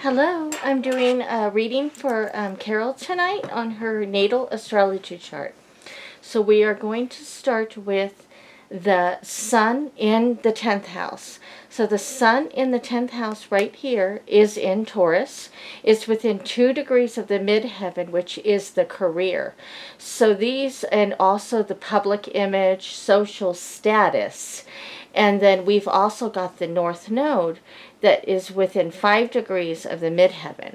Hello, I'm doing a reading for Carole tonight on her natal astrology chart. So we are going to start with the sun in the 10th house. So the sun in the 10th house right here is in Taurus. It's within 2 degrees of the midheaven, which is the career. So these, and also the public image, social status. And then we've also got the north node that is within 5 degrees of the midheaven.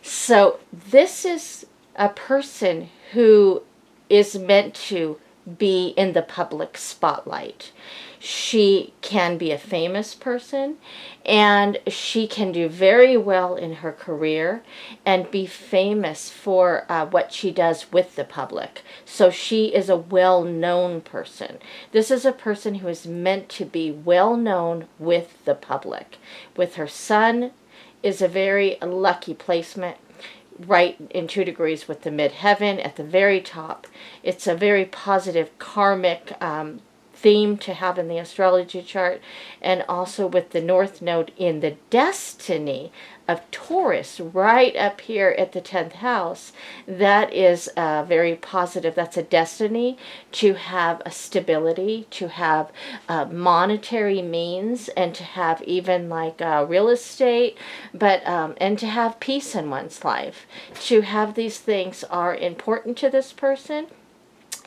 So this is a person who is meant to be in the public spotlight. She can be a famous person, and she can do very well in her career and be famous for what she does with the public. So she is a well-known person. This is a person who is meant to be well-known with the public. With her sun is a very lucky placement, right in 2 degrees with the midheaven at the very top. It's a very positive karmic theme to have in the astrology chart, and also with the north node in the destiny of Taurus right up here at the 10th house. That is very positive. That's a destiny to have a stability, to have monetary means, and to have even like real estate, but and to have peace in one's life. To have these things are important to this person.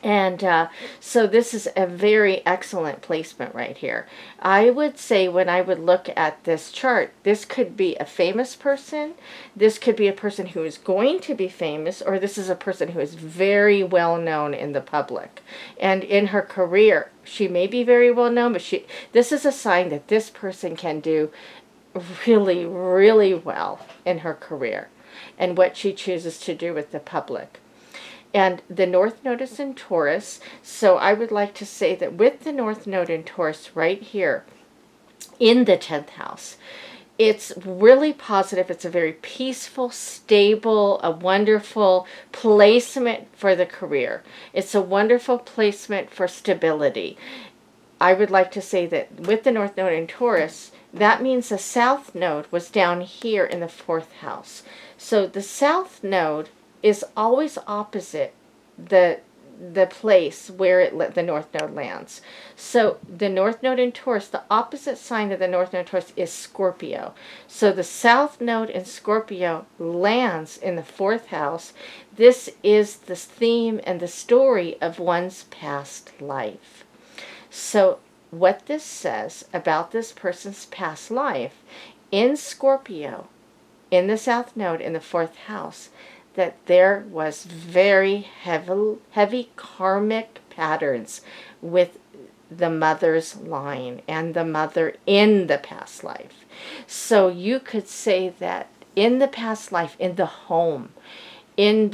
And so this is a very excellent placement right here. I would say when I would look at this chart, this could be a famous person. This could be a person who is going to be famous, or this is a person who is very well known in the public. And in her career, she may be very well known, but this is a sign that this person can do really, really well in her career and what she chooses to do with the public. And the North Node is in Taurus, so I would like to say that with the North Node in Taurus right here in the 10th house, it's really positive. It's a very peaceful, stable, a wonderful placement for the career. It's a wonderful placement for stability. I would like to say that with the North Node in Taurus, that means the South Node was down here in the 4th house. So the South Node is always opposite the place where the North Node lands. So the North Node in Taurus, the opposite sign of the North Node in Taurus is Scorpio. So the South Node in Scorpio lands in the 4th house. This is the theme and the story of one's past life. So what this says about this person's past life in Scorpio, in the South Node in the 4th house, that there was very heavy karmic patterns with the mother's line and the mother in the past life. So you could say that in the past life, in the home, with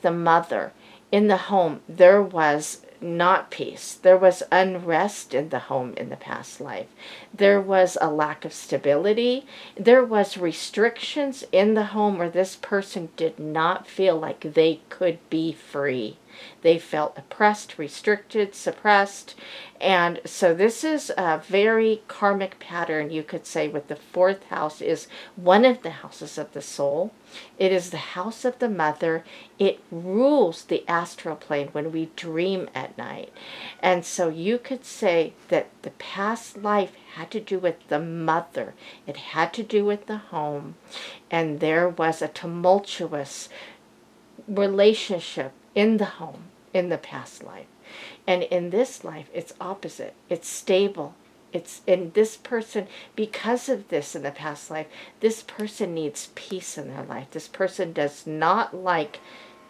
the mother, in the home, there was not peace. There was unrest in the home in the past life. There was a lack of stability. There was restrictions in the home where this person did not feel like they could be free. They felt oppressed, restricted, suppressed. And so this is a very karmic pattern, you could say, with the 4th house is one of the houses of the soul. It is the house of the mother. It rules the astral plane when we dream at night. And so you could say that the past life had to do with the mother. It had to do with the home. And there was a tumultuous relationship in the home in the past life. And in this life, it's opposite. It's stable. It's in this person, because of this in the past life, this person needs peace in their life. This person does not like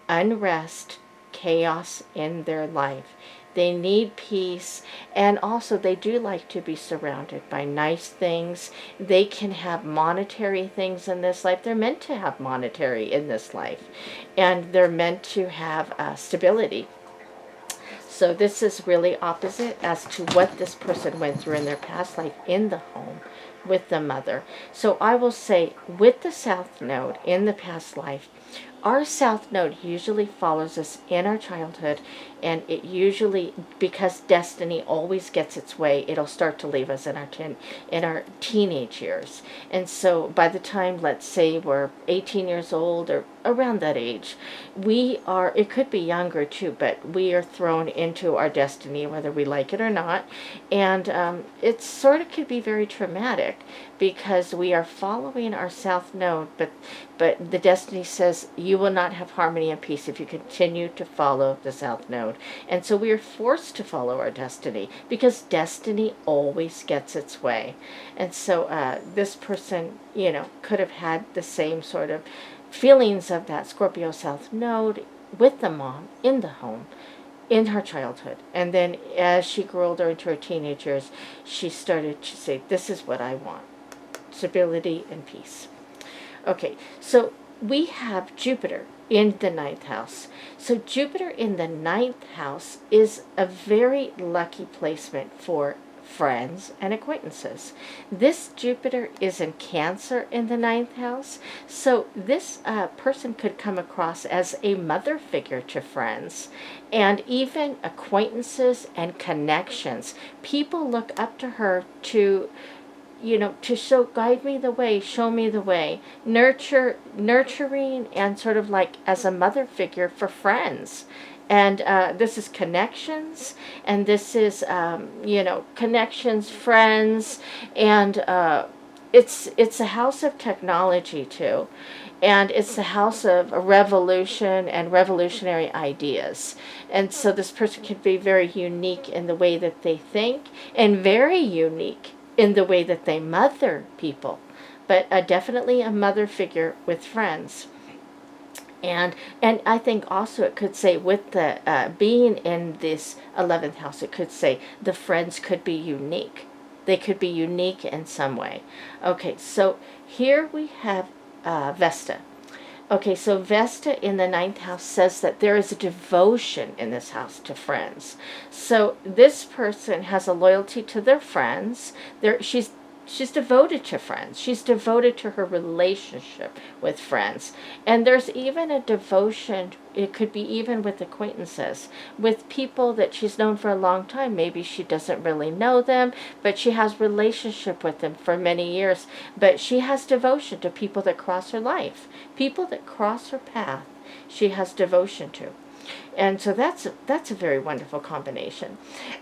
unrest, chaos in their life. They need peace, and also they do like to be surrounded by nice things. They can have monetary things in this life. They're meant to have monetary in this life, and they're meant to have stability. So this is really opposite as to what this person went through in their past life in the home with the mother. So I will say with the South Node in the past life, our south node usually follows us in our childhood, and it usually, because destiny always gets its way, it'll start to leave us in our teenage years. And so by the time, let's say, we're 18 years old or around that age, we are, it could be younger too, but we are thrown into our destiny whether we like it or not. And it sort of could be very traumatic because we are following our south node, but the destiny says you will not have harmony and peace if you continue to follow the south node. And so we are forced to follow our destiny because destiny always gets its way. And so this person, could have had the same sort of feelings of that Scorpio south node with the mom in the home in her childhood. And then as she grew older into her teenage years, she started to say, this is what I want: stability and peace. Okay, so we have Jupiter in the ninth house. So Jupiter in the ninth house is a very lucky placement for friends and acquaintances. This Jupiter is in Cancer in the ninth house. So this person could come across as a mother figure to friends and even acquaintances and connections. People look up to her to guide me the way, show me the way, nurturing, and sort of like as a mother figure for friends. And this is connections, and this is, connections, friends, and it's a house of technology too. And it's the house of a revolution and revolutionary ideas. And so this person can be very unique in the way that they think and very unique in the way that they mother people, but definitely a mother figure with friends. And I think also it could say with the being in this 11th house, it could say the friends could be unique. They could be unique in some way. Okay, so here we have Vesta. Okay, so Vesta in the ninth house says that there is a devotion in this house to friends. So this person has a loyalty to their friends. She's devoted to friends. She's devoted to her relationship with friends. And there's even a devotion, it could be even with acquaintances, with people that she's known for a long time. Maybe she doesn't really know them, but she has relationship with them for many years. But she has devotion to people that cross her life. People that cross her path, she has devotion to. And so that's a very wonderful combination.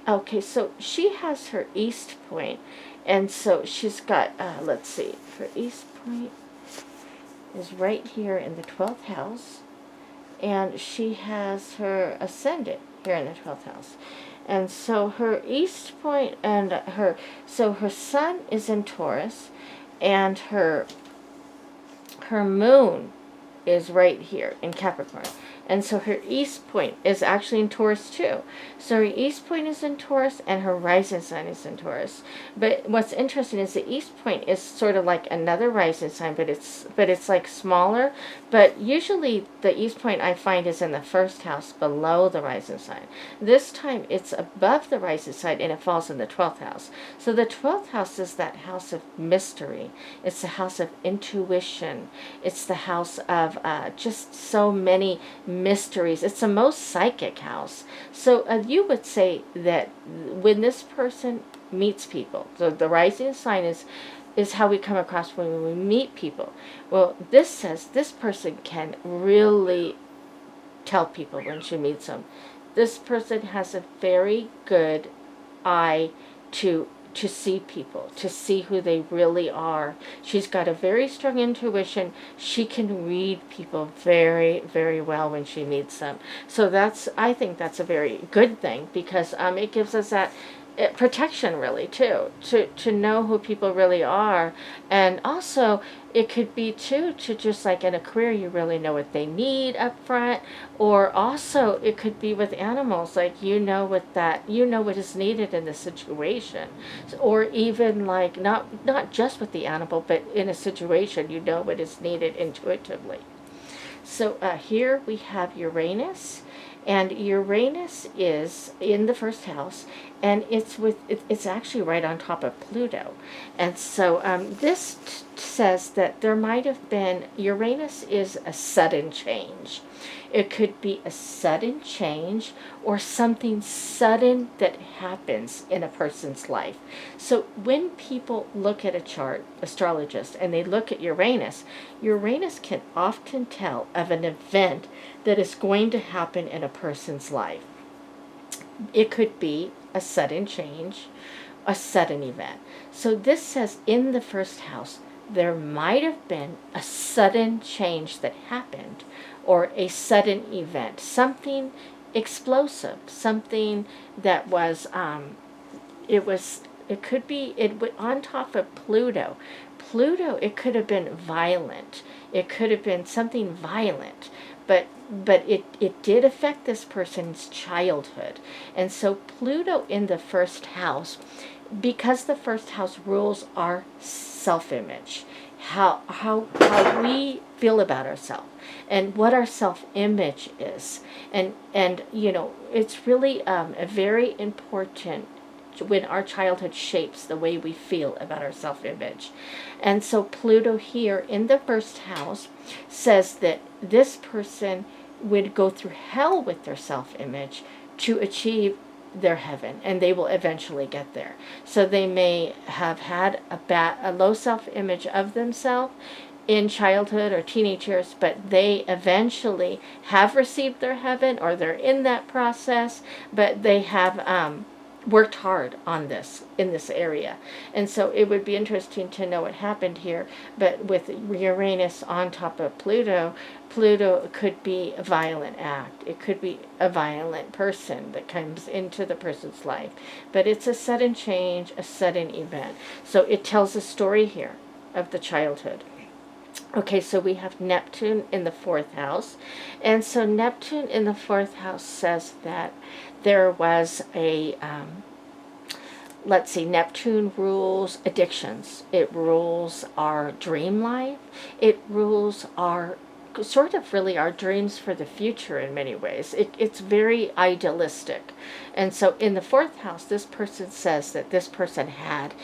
Okay, so she has her east point. And so she's got, let's see, her east point is right here in the 12th house. And she has her ascendant here in the 12th house. And so her east point and her sun is in Taurus, and her moon is right here in Capricorn. And so her east point is actually in Taurus too. So her east point is in Taurus and her rising sign is in Taurus. But what's interesting is the east point is sort of like another rising sign, but it's like smaller. But usually the east point I find is in the first house below the rising sign. This time it's above the rising sign and it falls in the 12th house. So the 12th house is that house of mystery. It's the house of intuition. It's the house of just so many mysteries. It's the most psychic house. So you would say that when this person meets people, so the rising sign is how we come across when we meet people. Well, this says this person can really tell people when she meets them. This person has a very good eye to see people, to see who they really are. She's got a very strong intuition. She can read people very, very well when she meets them. So I think that's a very good thing because it gives us that protection really too, to know who people really are. And also it could be too to just like in a career you really know what they need up front, or also it could be with animals, like you know what is needed in the situation, or even like not just with the animal, but in a situation you know what is needed intuitively. So here we have Uranus, And Uranus is in the first house, and it's actually right on top of Pluto. And so this says that there might have been, Uranus is a sudden change. It could be a sudden change or something sudden that happens in a person's life. So when people look at a chart, astrologists, and they look at Uranus, Uranus can often tell of an event that is going to happen in a person's life. It could be a sudden change, a sudden event. So this says in the first house, there might have been a sudden change that happened, or a sudden event, something explosive, something that was, it could be, on top of Pluto. Pluto, it could have been violent. It could have been something violent, but it did affect this person's childhood. And so Pluto in the first house, because the first house rules our self-image, how we feel about ourselves and what our self-image is, and it's really a very important when our childhood shapes the way we feel about our self-image. And so Pluto here in the first house says that this person would go through hell with their self-image to achieve their heaven, and they will eventually get there. So they may have had a low self-image of themselves in childhood or teenage years, but they eventually have received their heaven, or they're in that process, but they have worked hard on this in this area. And so it would be interesting to know what happened here. But with Uranus on top of Pluto, Pluto could be a violent act. It could be a violent person that comes into the person's life. But it's a sudden change, a sudden event. So it tells a story here of the childhood. Okay, so we have Neptune in the fourth house. And so Neptune in the fourth house says that there was a, let's see, Neptune rules addictions. It rules our dream life. It rules our, sort of really our dreams for the future in many ways. It's very idealistic. And so in the fourth house, this person says that this person had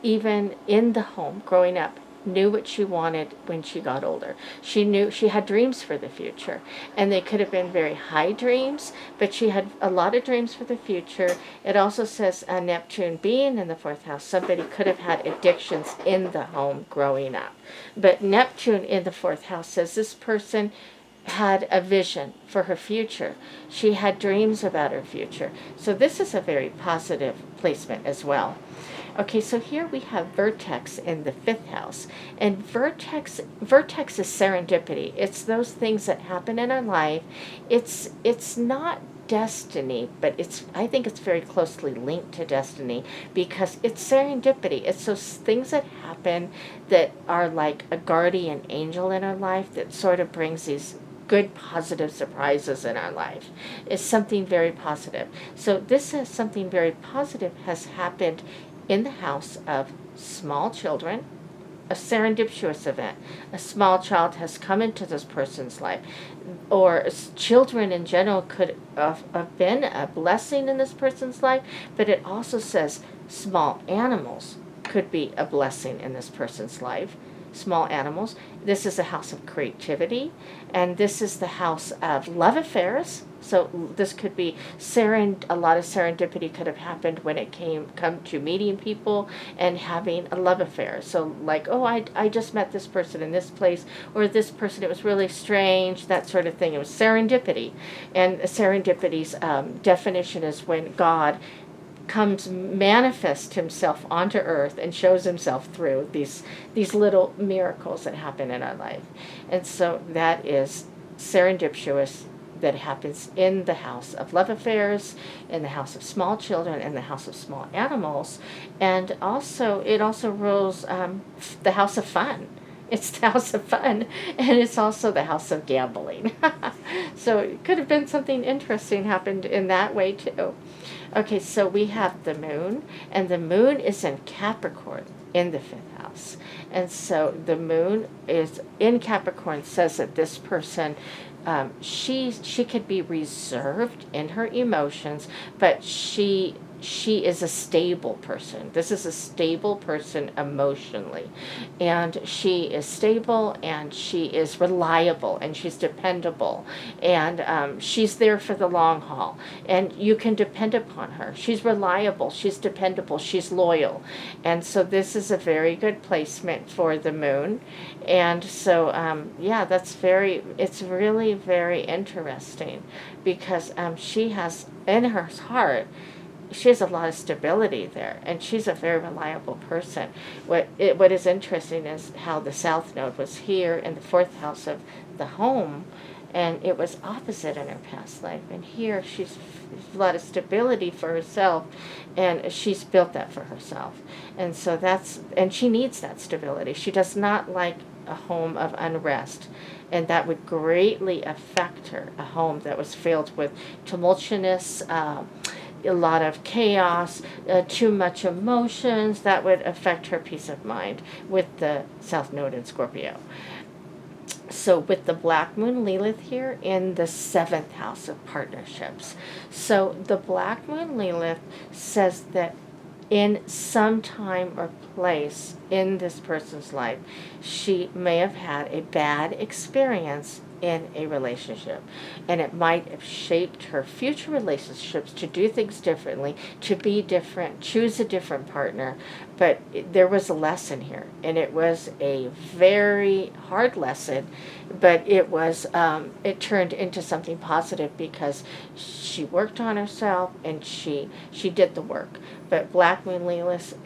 even in the home growing up, knew what she wanted when she got older. She knew she had dreams for the future, and they could have been very high dreams, but she had a lot of dreams for the future. It also says Neptune being in the fourth house, somebody could have had addictions in the home growing up. But Neptune in the fourth house says this person had a vision for her future. She had dreams about her future. So this is a very positive placement as well. Okay, so here we have vertex in the fifth house, and vertex is serendipity. It's those things that happen in our life. It's not destiny, but I think it's very closely linked to destiny, because it's serendipity. It's those things that happen that are like a guardian angel in our life that sort of brings these good positive surprises in our life. It's something very positive. So this is something very positive has happened in the house of small children, a serendipitous event. A small child has come into this person's life, or children in general could have been a blessing in this person's life, but it also says small animals could be a blessing in this person's life. Small animals. This is a house of creativity, and this is the house of love affairs. So this could be a lot of serendipity could have happened when it come to meeting people and having a love affair. So like, oh, I just met this person in this place, or this person, it was really strange, that sort of thing. It was serendipity. And serendipity's definition is when God comes manifest himself onto earth and shows himself through these little miracles that happen in our life. And so that is serendipitous, that happens in the house of love affairs, in the house of small children, in the house of small animals. And also it also rules the house of fun. It's the house of fun, and it's also the house of gambling. So it could have been something interesting happened in that way too. Okay, so we have the moon, and the moon is in Capricorn in the fifth house. And so the moon is in Capricorn, says that this person she could be reserved in her emotions, but she is a stable person. This is a stable person emotionally, and she is stable, and she is reliable, and she's dependable, and she's there for the long haul, and you can depend upon her. She's reliable, she's dependable, she's loyal, and so this is a very good placement for the moon. And so yeah, it's really very interesting, because she has in her heart, she has a lot of stability there, and she's a very reliable person. What is interesting is how the South Node was here in the fourth house of the home, and it was opposite in her past life. And here she's a lot of stability for herself, and she's built that for herself. And so and she needs that stability. She does not like a home of unrest, and that would greatly affect her. A home that was filled with tumultuous, a lot of chaos, too much emotions, that would affect her peace of mind with the South Node in Scorpio. So with the Black Moon Lilith here in the 7th house of partnerships. So the Black Moon Lilith says that in some time or place in this person's life, she may have had a bad experience in a relationship, and it might have shaped her future relationships to do things differently, to be different, choose a different partner. But there was a lesson here, and it was a very hard lesson, but it turned into something positive, because she worked on herself, and she did the work. But Black Moon Lilith